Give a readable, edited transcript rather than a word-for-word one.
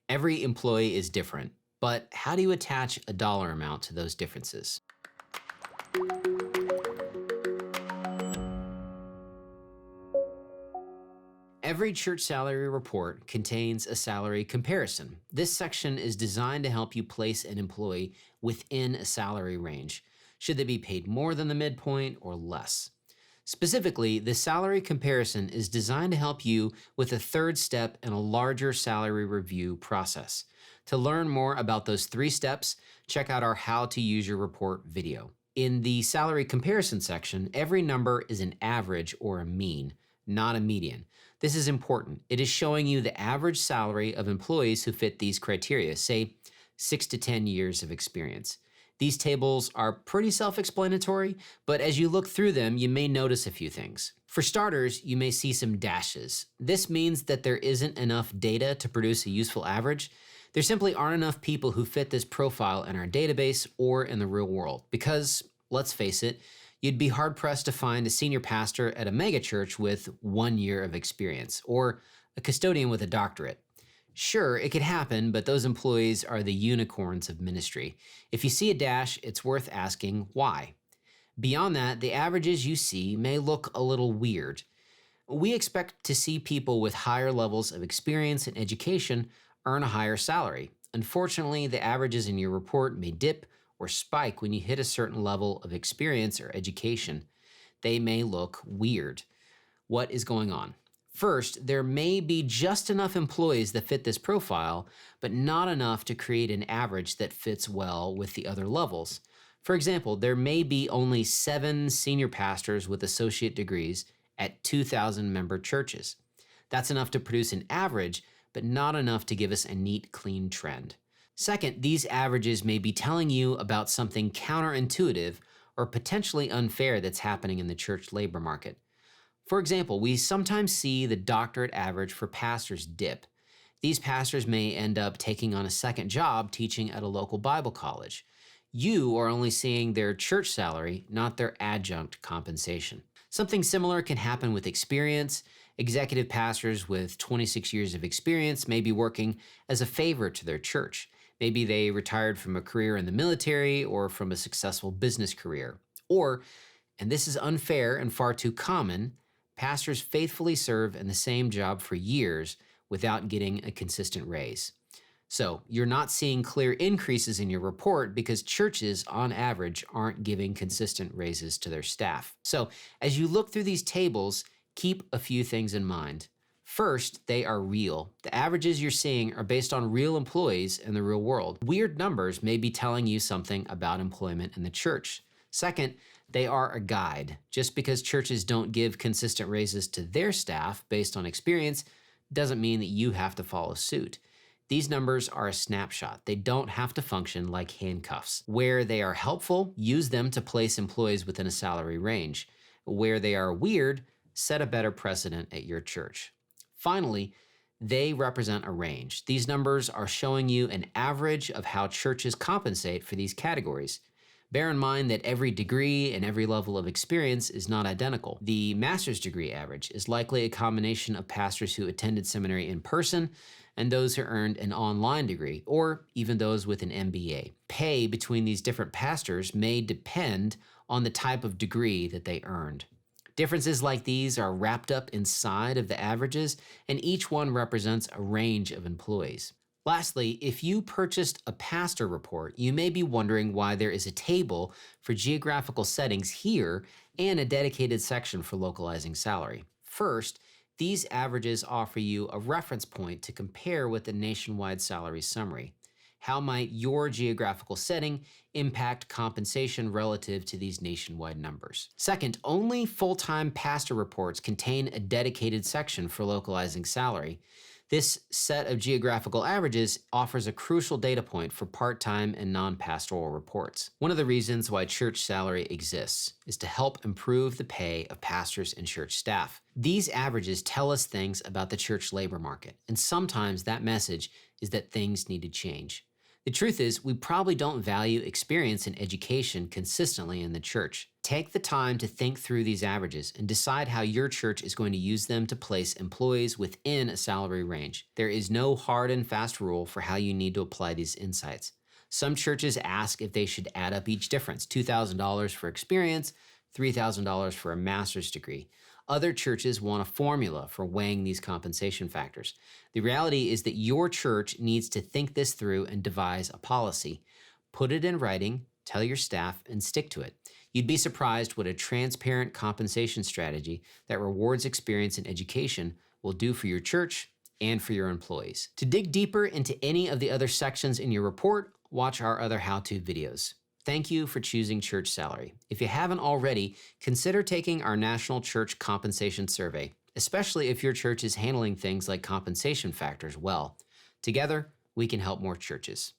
Every employee is different, but how do you attach a dollar amount to those differences? Every church salary report contains a salary comparison. This section is designed to help you place an employee within a salary range. Should they be paid more than the midpoint or less? Specifically, the salary comparison is designed to help you with a third step in a larger salary review process. To learn more about those 3 steps, check out our How to Use Your Report video. In the salary comparison section, every number is an average or a mean, not a median. This is important. It is showing you the average salary of employees who fit these criteria, say 6 to 10 years of experience. These tables are pretty self-explanatory, but as you look through them, you may notice a few things. For starters, you may see some dashes. This means that there isn't enough data to produce a useful average. There simply aren't enough people who fit this profile in our database or in the real world because, let's face it, you'd be hard-pressed to find a senior pastor at a megachurch with 1 year of experience or a custodian with a doctorate. Sure, it could happen, but those employees are the unicorns of ministry. If you see a dash, it's worth asking why. Beyond that, the averages you see may look a little weird. We expect to see people with higher levels of experience and education earn a higher salary. Unfortunately, the averages in your report may dip or spike when you hit a certain level of experience or education. They may look weird. What is going on? First, there may be just enough employees that fit this profile, but not enough to create an average that fits well with the other levels. For example, there may be only 7 senior pastors with associate degrees at 2,000 member churches. That's enough to produce an average, but not enough to give us a neat, clean trend. Second, these averages may be telling you about something counterintuitive or potentially unfair that's happening in the church labor market. For example, we sometimes see the doctorate average for pastors dip. These pastors may end up taking on a second job teaching at a local Bible college. You are only seeing their church salary, not their adjunct compensation. Something similar can happen with experience. Executive pastors with 26 years of experience may be working as a favor to their church. Maybe they retired from a career in the military or from a successful business career. Or, and this is unfair and far too common, pastors faithfully serve in the same job for years without getting a consistent raise. So you're not seeing clear increases in your report because churches, on average, aren't giving consistent raises to their staff. So as you look through these tables, keep a few things in mind. First, they are real. The averages you're seeing are based on real employees in the real world. Weird numbers may be telling you something about employment in the church. Second, they are a guide. Just because churches don't give consistent raises to their staff based on experience doesn't mean that you have to follow suit. These numbers are a snapshot. They don't have to function like handcuffs. Where they are helpful, use them to place employees within a salary range. Where they are weird, set a better precedent at your church. Finally, they represent a range. These numbers are showing you an average of how churches compensate for these categories. Bear in mind that every degree and every level of experience is not identical. The master's degree average is likely a combination of pastors who attended seminary in person and those who earned an online degree, or even those with an MBA. Pay between these different pastors may depend on the type of degree that they earned. Differences like these are wrapped up inside of the averages, and each one represents a range of employees. Lastly, if you purchased a pastor report, you may be wondering why there is a table for geographical settings here and a dedicated section for localizing salary. First, these averages offer you a reference point to compare with the nationwide salary summary. How might your geographical setting impact compensation relative to these nationwide numbers? Second, only full-time pastor reports contain a dedicated section for localizing salary. This set of geographical averages offers a crucial data point for part-time and non-pastoral reports. One of the reasons why church salary exists is to help improve the pay of pastors and church staff. These averages tell us things about the church labor market, and sometimes that message is that things need to change. The truth is, we probably don't value experience and education consistently in the church. Take the time to think through these averages and decide how your church is going to use them to place employees within a salary range. There is no hard and fast rule for how you need to apply these insights. Some churches ask if they should add up each difference, $2,000 for experience, $3,000 for a master's degree. Other churches want a formula for weighing these compensation factors. The reality is that your church needs to think this through and devise a policy. Put it in writing, tell your staff, and stick to it. You'd be surprised what a transparent compensation strategy that rewards experience and education will do for your church and for your employees. To dig deeper into any of the other sections in your report, watch our other how-to videos. Thank you for choosing Church Salary. If you haven't already, consider taking our National Church Compensation Survey, especially if your church is handling things like compensation factors well. Together, we can help more churches.